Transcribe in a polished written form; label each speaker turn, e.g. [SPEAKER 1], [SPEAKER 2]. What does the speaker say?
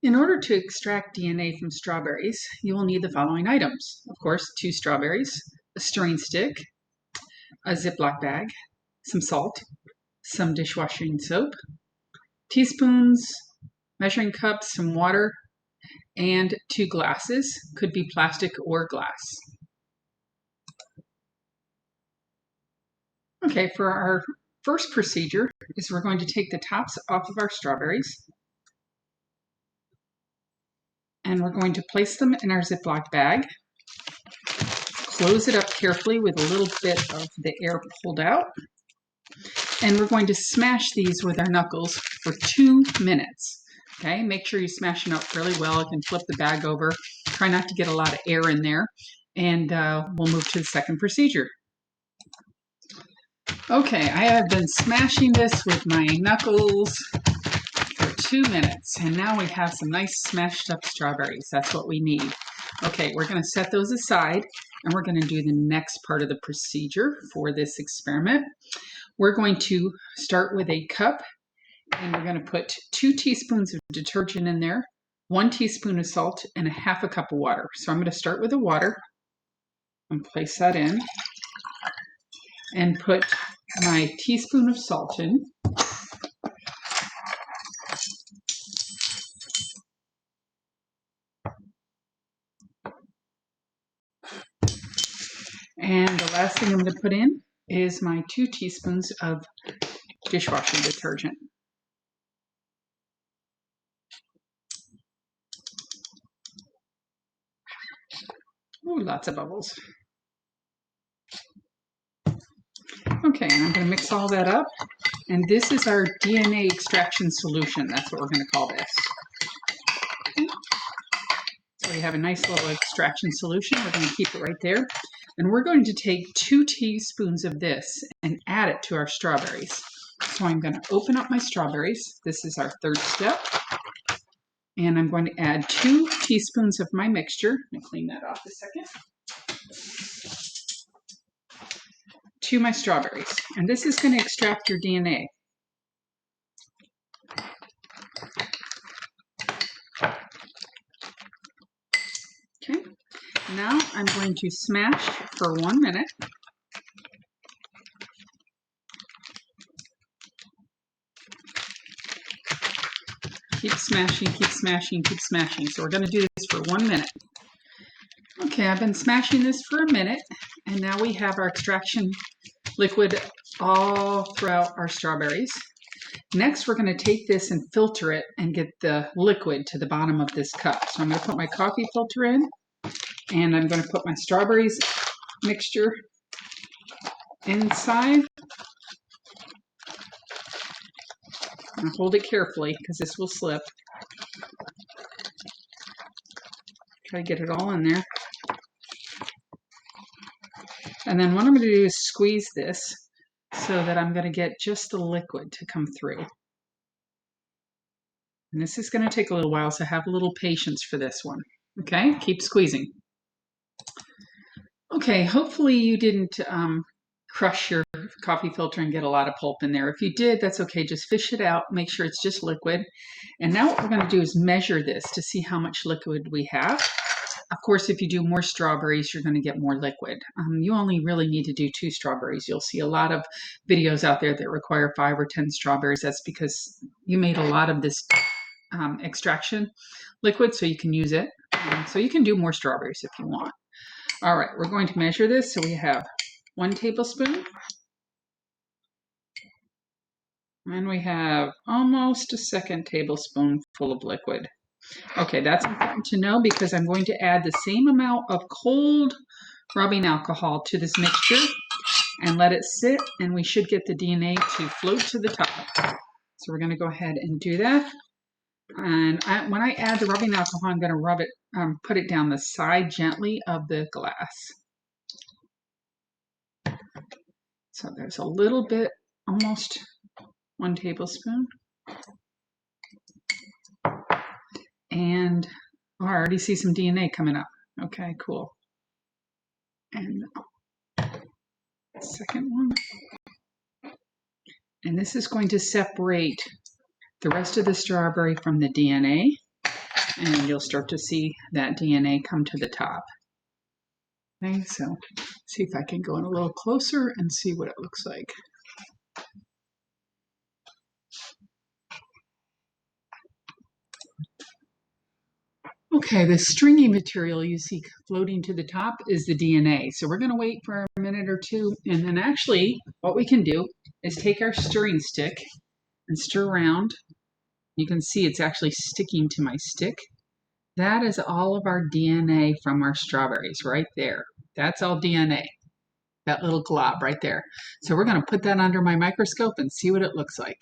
[SPEAKER 1] In order to extract DNA from strawberries, you will need the following items. Of course, 2 strawberries, a stirring stick, a Ziploc bag, some salt, some dishwashing soap, teaspoons, measuring cups, some water, and 2 glasses. Could be plastic or glass. Okay, for our first procedure is we're going to take the tops off of our strawberries and we're going to place them in our Ziploc bag. Close it up carefully with a little bit of the air pulled out. And we're going to smash these with our knuckles for 2 minutes. Okay, make sure you smash it up really well. You can flip the bag over. Try not to get a lot of air in there. And we'll move to the second procedure. Okay, I have been smashing this with my knuckles for 2 minutes. And now we have some nice smashed up strawberries. That's what we need. Okay, we're going to set those aside. And we're going to do the next part of the procedure for this experiment. We're going to start with a cup and we're going to put 2 teaspoons of detergent in there, 1 teaspoon of salt, and a half a cup of water. So I'm going to start with the water and place that in and put my teaspoon of salt in. And the last thing I'm going to put in is my 2 teaspoons of dishwashing detergent. Ooh, lots of bubbles. Okay, and I'm going to mix all that up. And this is our DNA extraction solution. That's what we're going to call this. So we have a nice little extraction solution. We're going to keep it right there. And we're going to take 2 teaspoons of this and add it to our strawberries. So I'm going to open up my strawberries. This is our third step. And I'm going to add 2 teaspoons of my mixture. Let me clean that off a second. To my strawberries. And this is going to extract your DNA. Okay. Now I'm going to smash for 1 minute. Keep smashing, keep smashing, keep smashing. So we're going to do this for 1 minute. Okay, I've been smashing this for a minute, and now we have our extraction liquid all throughout our strawberries. Next, we're going to take this and filter it and get the liquid to the bottom of this cup. So I'm going to put my coffee filter in, and I'm going to put my strawberries mixture inside. And hold it carefully because this will slip. Try to get it all in there. And then what I'm going to do is squeeze this so that I'm going to get just the liquid to come through. And this is going to take a little while, so have a little patience for this one. Okay, keep squeezing. Okay, hopefully you didn't crush your coffee filter and get a lot of pulp in there. If you did, that's okay. Just fish it out. Make sure it's just liquid. And now what we're going to do is measure this to see how much liquid we have. Of course, if you do more strawberries, you're going to get more liquid. You only really need to do 2 strawberries. You'll see a lot of videos out there that require 5 or 10 strawberries. That's because you made a lot of this extraction liquid, so you can use it. So you can do more strawberries if you want. All right, we're going to measure this. So we have 1 tablespoon. And we have almost a 2nd tablespoon full of liquid. Okay, that's important to know because I'm going to add the same amount of cold rubbing alcohol to this mixture and let it sit, and we should get the DNA to float to the top. So we're going to go ahead and do that. And when I add the rubbing alcohol, I'm going to rub it, put it down the side gently of the glass. So there's a little bit, almost 1 tablespoon. And I already see some DNA coming up. Okay, cool. And second one. And this is going to separate the rest of the strawberry from the DNA. and you'll start to see that DNA come to the top. Okay, so see if I can go in a little closer and see what it looks like. Okay, the stringy material you see floating to the top is the DNA. So we're going to wait for a minute or two, and then actually what we can do is take our stirring stick and stir around. You can see it's actually sticking to my stick. That is all of our DNA from our strawberries right there. That's all DNA, that little glob right there. So we're going to put that under my microscope and see what it looks like.